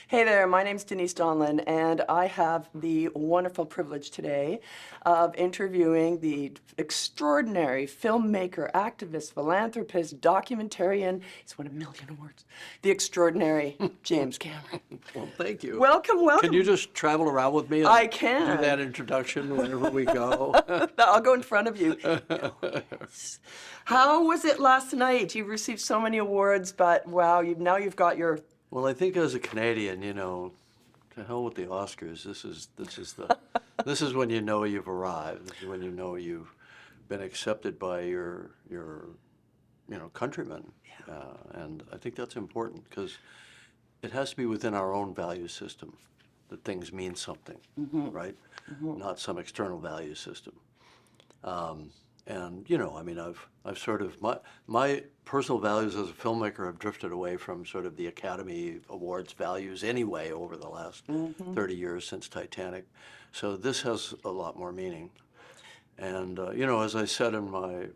Hey there, my name's Denise Donlin, and I have the wonderful privilege today of interviewing the extraordinary filmmaker, activist, philanthropist, documentarian, he's won a million awards, the extraordinary James Cameron. Well, thank you. Welcome, Can you welcome. just travel around with me and I do that can. introduction wherever we go? I'll go in front of you. No, yes. How was it last night? You received so many awards, but wow, now you've got your Well, I think as a Canadian, to hell with the Oscars. This is when you know you've arrived. This is when you know you've been accepted by your countrymen. And I think that's important because it has to be within our own value system that things mean something, right? Not some external value system. And I mean, I've sort of my personal values as a filmmaker have drifted away from sort of the Academy Awards values anyway over the last 30 years since Titanic. So this has a lot more meaning. And as I said in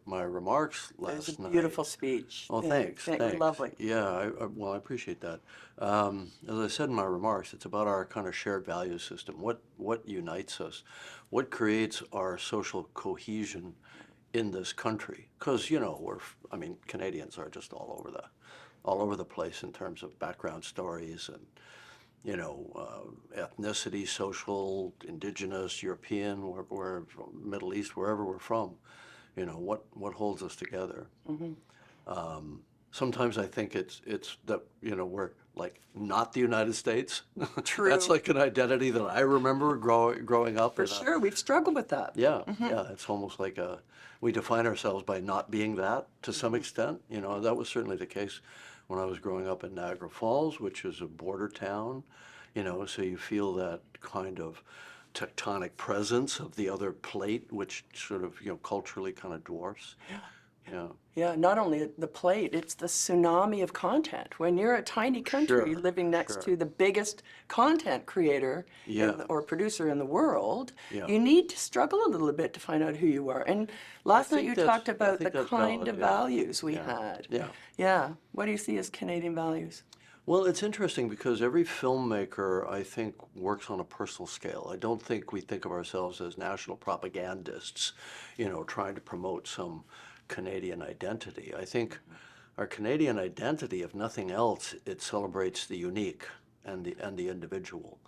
my remarks It was last a night. beautiful speech. Oh, Yeah, thanks, thanks. lovely. Yeah, well, I appreciate that. As I said in my remarks, it's about our kind of shared value system. What unites us? What creates our social cohesion in this country? Because Canadians are just all over the place in terms of background stories and ethnicity, social, indigenous, European, where Middle East, wherever we're from. What holds us together. Sometimes I think it's that we're like not the United States. True. That's like an identity that I remember growing up. For sure, we've struggled with that. Yeah, yeah. It's almost like we define ourselves by not being that to some extent. That was certainly the case when I was growing up in Niagara Falls, which is a border town. So you feel that kind of tectonic presence of the other plate, which sort of culturally kind of dwarfs. Yeah. Yeah, not only the plate, it's the tsunami of content. When you're a tiny country Sure, living next sure. to the biggest content creator Yeah. or producer in the world, Yeah. you need to struggle a little bit to find out who you are. And last night think you that's- talked I about the think that's kind valid, of yeah. values we Yeah. had. Yeah. Yeah. What do you see as Canadian values? Well, it's interesting because every filmmaker, I think, works on a personal scale. I don't think we think of ourselves as national propagandists, trying to promote some Canadian identity. I think our Canadian identity, if nothing else, it celebrates the unique and the individual.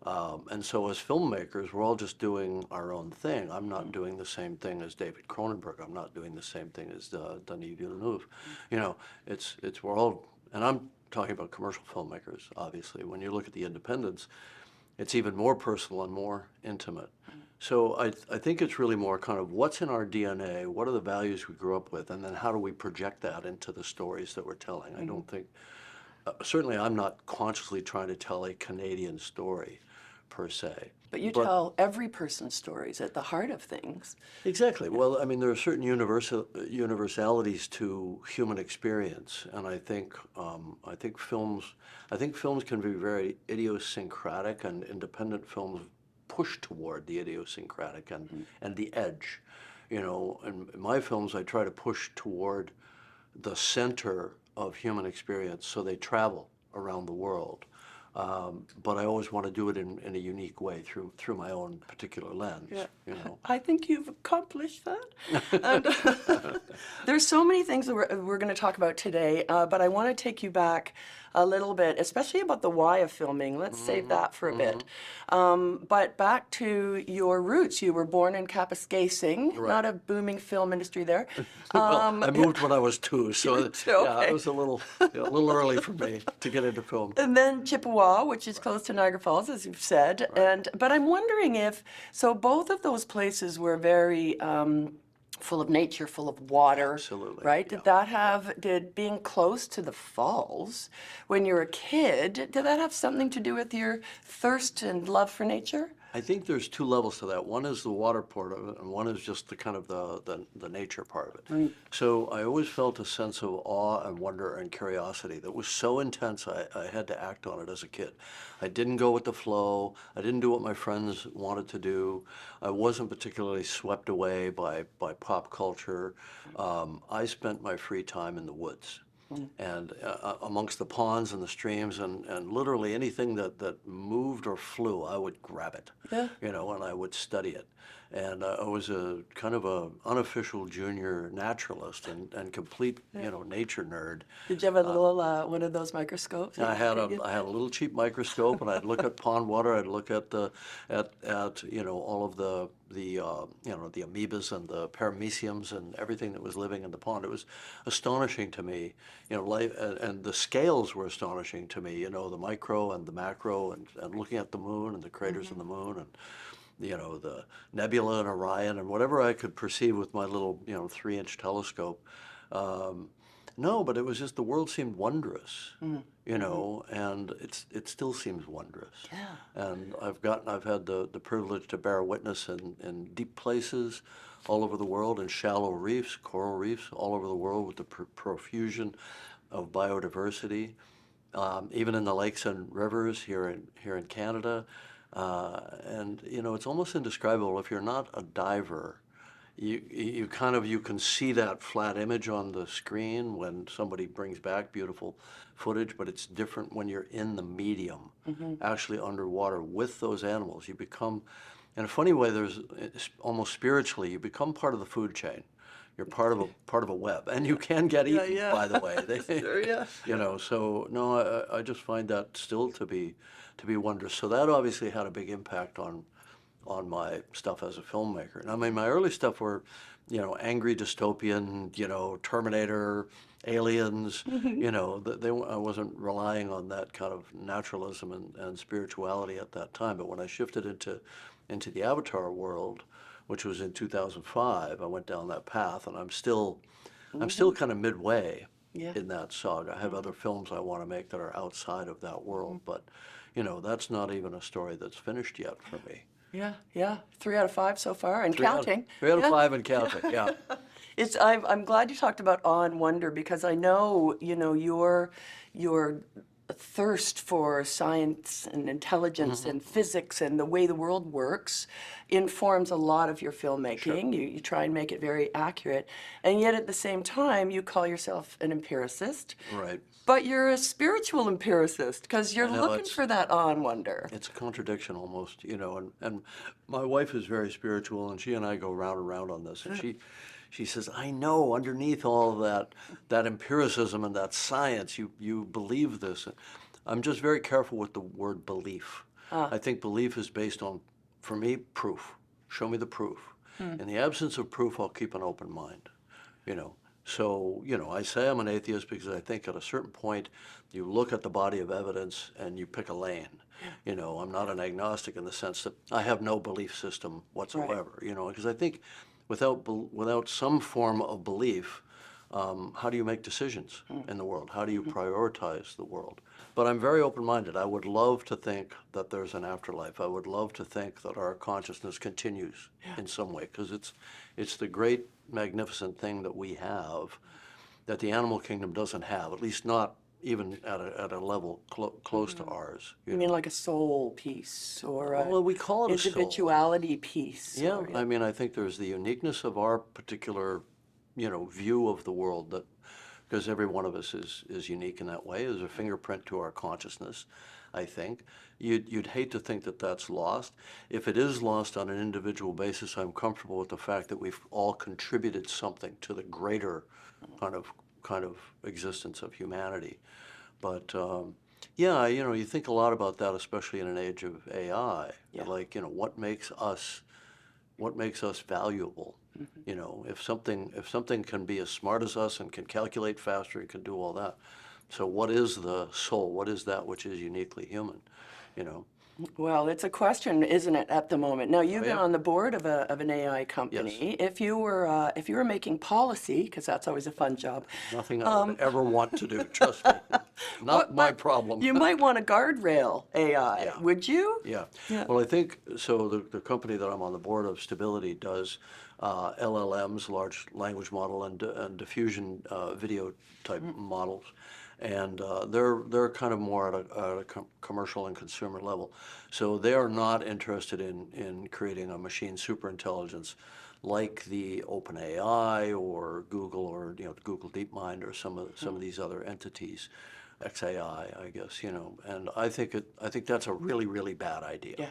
And so as filmmakers, we're all just doing our own thing. I'm not doing the same thing as David Cronenberg. I'm not doing the same thing as Denis Villeneuve. We're all, and I'm talking about commercial filmmakers, obviously. When you look at the independents, it's even more personal and more intimate. So I think it's really more kind of what's in our DNA, what are the values we grew up with, and then how do we project that into the stories that we're telling. I don't think, certainly I'm not consciously trying to tell a Canadian story per se. But you tell every person's stories at the heart of things. Exactly. Well, I mean, there are certain universalities to human experience, and I think films can be very idiosyncratic, and independent films push toward the idiosyncratic and the edge. In my films, I try to push toward the center of human experience, so they travel around the world. But I always want to do it in a unique way through my own particular lens. Yeah. I think you've accomplished that. And there's so many things that we're going to talk about today, but I want to take you back a little bit, especially about the why of filming. Let's save that for a bit. But back to your roots. You were born in Kapuskasing, Right. not a booming film industry there. Well, I moved when I was 2, so two, yeah, okay. it was a little early for me to get into film. And then Chippewa, which is close to Niagara Falls, as you've said. But I'm wondering so both of those places were very full of nature, full of water. Absolutely, Right? yeah. Did being close to the falls when you were a kid, did that have something to do with your thirst and love for nature? I think there's 2 levels to that. One is the water part of it, and one is just the kind of the nature part of it. Right. So I always felt a sense of awe and wonder and curiosity that was so intense I had to act on it as a kid. I didn't go with the flow. I didn't do what my friends wanted to do. I wasn't particularly swept away by pop culture. I spent my free time in the woods. and amongst the ponds and the streams, and literally anything that moved or flew, I would grab it, Yeah. and I would study it. And I was a kind of a unofficial junior naturalist and complete, nature nerd. Did you have a little one of those microscopes? I had a Could you- I had a little cheap microscope, and I'd look at pond water. I'd look at all of the amoebas and the parameciums and everything that was living in the pond. It was astonishing to me, life, and the scales were astonishing to me. The micro and the macro, and looking at the moon and the craters in the moon, and the nebula and Orion and whatever I could perceive with my little 3-inch telescope. No, but it was just the world seemed wondrous, and it still seems wondrous. Yeah. And I've had the privilege to bear witness in deep places all over the world, in shallow reefs, coral reefs all over the world, with the profusion of biodiversity, even in the lakes and rivers here in Canada. And it's almost indescribable if you're not a diver. You can see that flat image on the screen when somebody brings back beautiful footage, but it's different when you're in the medium, actually underwater with those animals. You become, in a funny way, it's almost spiritually, you become part of the food chain. You're part of a web, and you can get eaten, yeah. by the way. Sure, yeah. So no, I just find that still to be wondrous. So that obviously had a big impact on my stuff as a filmmaker. And I mean, my early stuff were, angry dystopian, Terminator, aliens, I wasn't relying on that kind of naturalism and spirituality at that time. But when I shifted into the Avatar world, which was in 2005, I went down that path, and I'm still kind of midway Yeah. in that saga. I have other films I want to make that are outside of that world, but that's not even a story that's finished yet for me. Yeah. 3 out of 5 so far, and counting. 3 out of Yeah. 5 and counting. Yeah. I'm glad you talked about awe and wonder, because I know, your thirst for science and intelligence and physics and the way the world works informs a lot of your filmmaking. You try and make it very accurate. And yet at the same time, you call yourself an empiricist. Right. But you're a spiritual empiricist, because you're know, looking it's- for that awe and wonder. It's a contradiction almost, and my wife is very spiritual, and she and I go round and round on this, and she says, I know underneath all of that empiricism and that science, you believe this. I'm just very careful with the word belief. I think belief is based on, for me, proof. Show me the proof. In the absence of proof, I'll keep an open mind, So, I say I'm an atheist because I think at a certain point you look at the body of evidence and you pick a lane. I'm not an agnostic in the sense that I have no belief system whatsoever, because I think without some form of belief, how do you make decisions in the world? How do you prioritize the world? But I'm very open-minded. I would love to think that there's an afterlife. I would love to think that our consciousness continues in some way, because it's the great, magnificent thing that we have that the animal kingdom doesn't have, at least not even at a level close to ours. You mean like a soul piece, or a Well, we call it a soul. individuality piece? Yeah, or- I mean, I think there's the uniqueness of our particular, view of the world, that because every one of us is unique in that way. There's a fingerprint to our consciousness, I think. You'd hate to think that that's lost. If it is lost on an individual basis, I'm comfortable with the fact that we've all contributed something to the greater kind of existence of humanity. But yeah, you think a lot about that, especially in an age of AI. Yeah. Like, what makes us valuable? If something can be as smart as us and can calculate faster and can do all that, so what is the soul? What is that which is uniquely human? Well, it's a question, isn't it, at the moment? Now, you've been yeah. on the board of an AI company. If you were making policy, because that's always a fun job, Nothing I would ever want to do. Trust me, not my problem. you might want to guardrail AI, Yeah. would you? Yeah. Yeah. Well, I think so. The company that I'm on the board of, Stability, does LLMs, large language model, and diffusion video type models. and they're kind of more at a commercial and consumer level. So they are not interested in creating a machine superintelligence like the OpenAI or Google, or Google DeepMind, or some of these other entities, XAI, I guess, and I think that's a really, really bad idea. Yeah.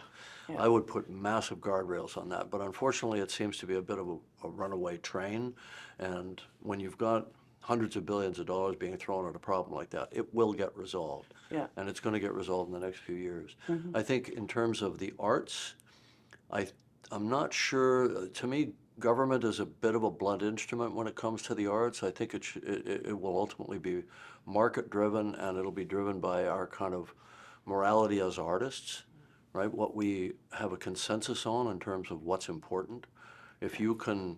Yeah. I would put massive guardrails on that, but unfortunately it seems to be a bit of a runaway train, and when you've got hundreds of billions of dollars being thrown at a problem like that, it will get resolved. Yeah. And it's going to get resolved in the next few years. I think in terms of the arts, I'm not sure. To me, government is a bit of a blunt instrument when it comes to the arts. I think it will ultimately be market driven, and it'll be driven by our kind of morality as artists, right? What we have a consensus on in terms of what's important. If you can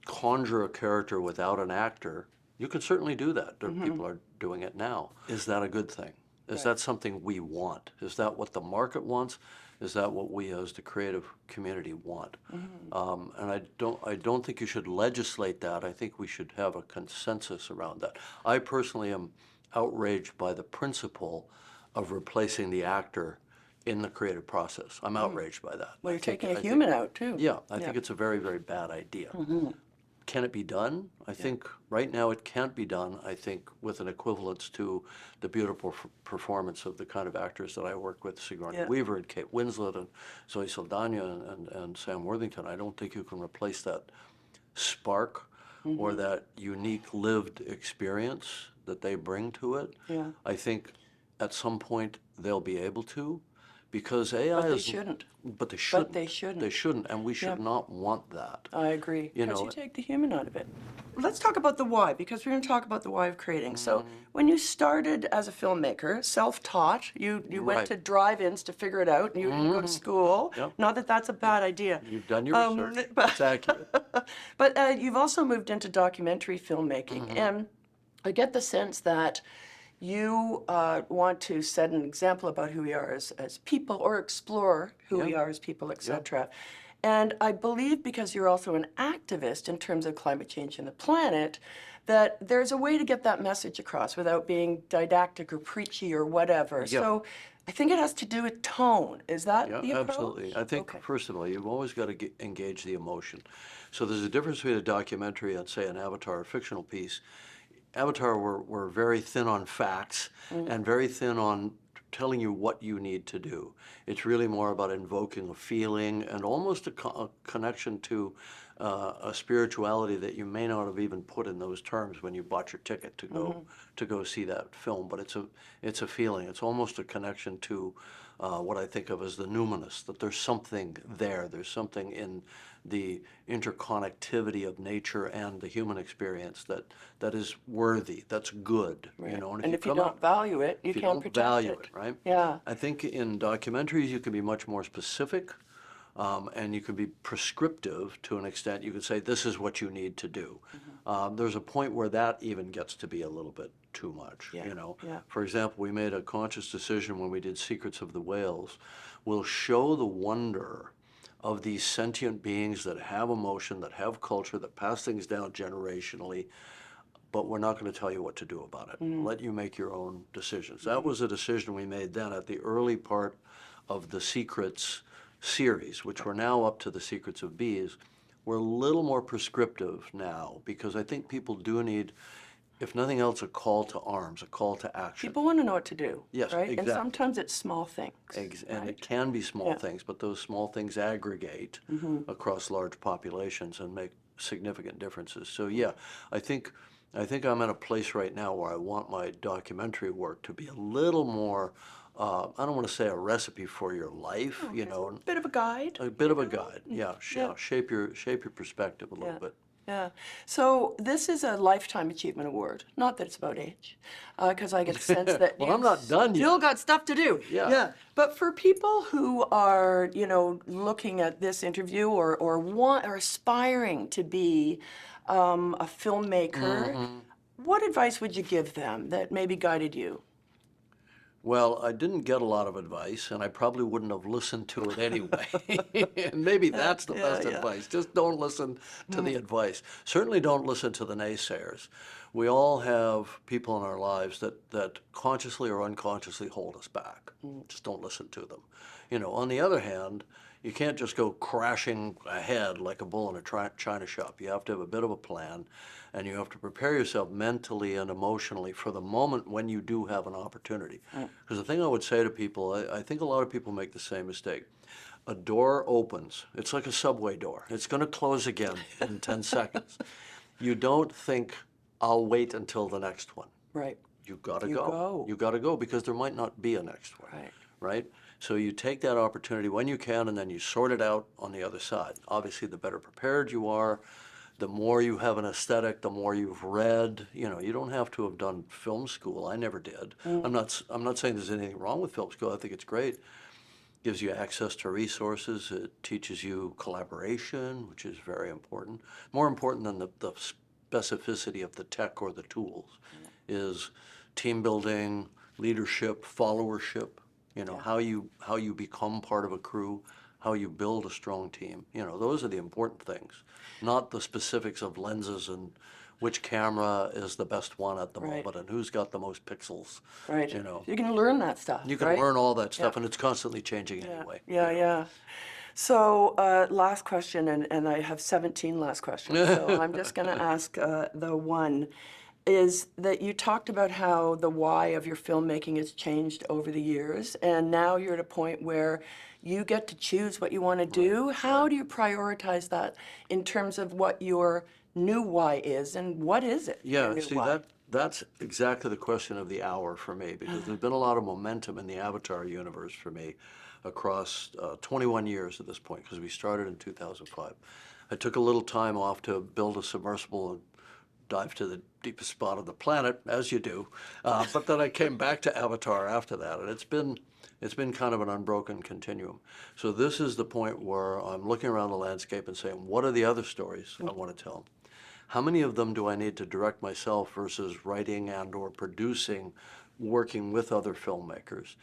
conjure a character without an actor, you can certainly do that. People are doing it now. Is that a good thing? Is that something we want? Is that what the market wants? Is that what we as the creative community want? And I don't think you should legislate that. I think we should have a consensus around that. I personally am outraged by the principle of replacing the actor in the creative process. I'm outraged by that. Well, you're taking a human out too. Yeah, I think it's a very, very bad idea. Can it be done? I think right now it can't be done, I think, with an equivalence to the beautiful performance of the kind of actors that I work with, Sigourney Weaver and Kate Winslet and Zoe Saldana and Sam Worthington. I don't think you can replace that spark or that unique lived experience that they bring to it. Yeah. I think at some point they'll be able to, because AI But they is... shouldn't. But they shouldn't. they shouldn't. They shouldn't, and we should not want that. I agree. You Because know- you take the human out of it. Let's talk about the why, because we're going to talk about the why of creating. So when you started as a filmmaker, self-taught, you went Right. to drive-ins to figure it out, and you didn't go to school. Yep. Not that that's a bad idea. You've done your research. but- It's accurate. But you've also moved into documentary filmmaking, and I get the sense that you want to set an example about who we are as people, or explore who we are as people, etc. And I believe, because you're also an activist in terms of climate change and the planet, that there's a way to get that message across without being didactic or preachy or whatever. So I think it has to do with tone. Is that Yeah, the approach? absolutely. I think, first of all, you've always got to engage the emotion. So there's a difference between a documentary and, say, an Avatar, a fictional piece. Avatar were very thin on facts and very thin on telling you what you need to do. It's really more about invoking a feeling and almost a connection to a spirituality that you may not have even put in those terms when you bought your ticket to go see that film. But it's a feeling. It's almost a connection to what I think of as the numinous, that there's something there. There's something in the interconnectivity of nature and the human experience that is worthy, that's good. You know, And if you don't value it, you can't protect value it. it, right? Yeah. I think in documentaries you can be much more specific, and you can be prescriptive to an extent. You can say, this is what you need to do. There's a point where that even gets to be a little bit too much, you know. Yeah. For example, we made a conscious decision when we did Secrets of the Whales. We'll show the wonder of these sentient beings that have emotion, that have culture, that pass things down generationally, but we're not going to tell you what to do about it. Let you make your own decisions. That was a decision we made then at the early part of the Secrets series, which we're now up to the Secrets of Bees. We're a little more prescriptive now, because I think people do need, if nothing else, a call to arms, a call to action. People want to know what to do. Yes, right? And exactly. sometimes it's small things. And it can be small things, but those small things aggregate across large populations and make significant differences. So yeah, I think I'm at a place right now where I want my documentary work to be a little more, I don't want to say a recipe for your life, you know, Bit of a guide. a bit of a guide. Yeah, shape your perspective a little bit. Yeah. So this is a Lifetime Achievement Award. Not that it's about age, because I get the sense that Well, I'm you've not done yet. still got stuff to do. Yeah. But for people who are, looking at this interview or are aspiring to be a filmmaker, what advice would you give them that maybe guided you? Well, I didn't get a lot of advice, and I probably wouldn't have listened to it anyway. And maybe that's the best advice. Just don't listen to the advice. Certainly don't listen to the naysayers. We all have people in our lives that consciously or unconsciously hold us back. Just don't listen to them. On the other hand, you can't just go crashing ahead like a bull in a china shop. You have to have a bit of a plan, and you have to prepare yourself mentally and emotionally for the moment when you do have an opportunity. Because the thing I would say to people, I think a lot of people make the same mistake. A door opens. It's like a subway door. It's going to close again in 10 seconds. You don't think, I'll wait until the next one. Right. You gotta You go. go. You gotta go because there might not be a next one. Right. Right? So you take that opportunity when you can, and then you sort it out on the other side. Obviously, the better prepared you are, the more you have an aesthetic, the more you've read. You don't have to have done film school. I never did. I'm not saying there's anything wrong with film school. I think it's great. Gives you access to resources. It teaches you collaboration, which is very important. More important than the specificity of the tech or the tools is team building, leadership, followership. How you become part of a crew, how you build a strong team. Those are the important things, not the specifics of lenses and which camera is the best one at the Right. moment and who's got the most pixels. Right. You can learn that stuff. You can right? learn all that stuff, and it's constantly changing anyway. Yeah. So, last question, and I have 17 last questions, so I'm just going to ask the one, is that you talked about how the why of your filmmaking has changed over the years, and now you're at a point where you get to choose what you want to do. How do you prioritize that in terms of what your new why is, and what is it? your Yeah, new see, why? that's exactly the question of the hour for me, because there's been a lot of momentum in the Avatar universe for me across 21 years at this point, because we started in 2005. I took a little time off to build a submersible and dive to the deepest spot of the planet, as you do. But then I came back to Avatar after that, and it's been kind of an unbroken continuum. So this is the point where I'm looking around the landscape and saying, what are the other stories I want to tell? How many of them do I need to direct myself versus writing and or producing, working with other filmmakers?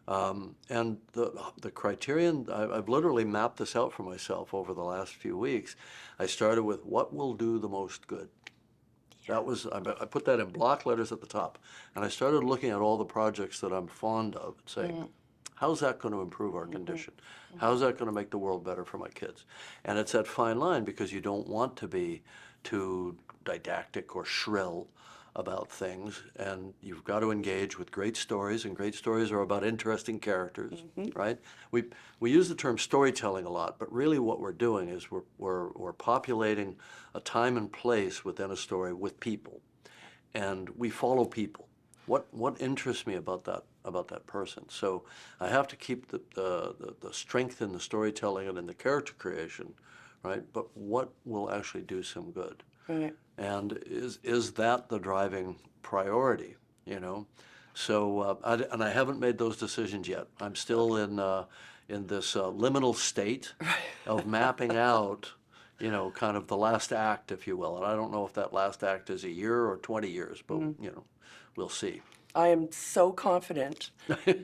And the criterion, I've literally mapped this out for myself over the last few weeks. I started with what will do the most good. That was, I put that in block letters at the top. And I started looking at all the projects that I'm fond of and saying, how's that going to improve our condition? How's that going to make the world better for my kids? And it's that fine line, because you don't want to be too didactic or shrill about things, and you've got to engage with great stories, and great stories are about interesting characters, right? We use the term storytelling a lot, but really what we're doing is we're populating a time and place within a story with people, and we follow people. What interests me about that person? So I have to keep the strength in the storytelling and in the character creation, right? But what will actually do some good? Right. And is that the driving priority? So and I haven't made those decisions yet. I'm still in this liminal state of mapping out, kind of the last act, if you will. And I don't know if that last act is a year or 20 years, but we'll see. I am so confident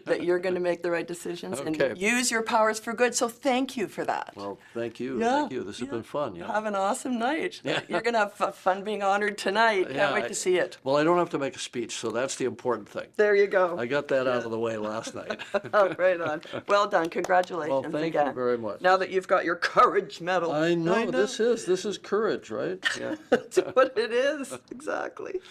that you're going to make the right decisions Okay. and use your powers for good. So thank you for that. Well, thank you. Yeah, Thank you. This has been fun. Have an awesome night. You're going to have fun being honored tonight. Can't wait to see it. Well, I don't have to make a speech, so that's the important thing. There you go. I got that out of the way last night. Oh, right on. Well done. Congratulations Well, thank again. you very much. Now that you've got your courage medal. I know. This is courage, right? Yeah. That's what it is. Exactly.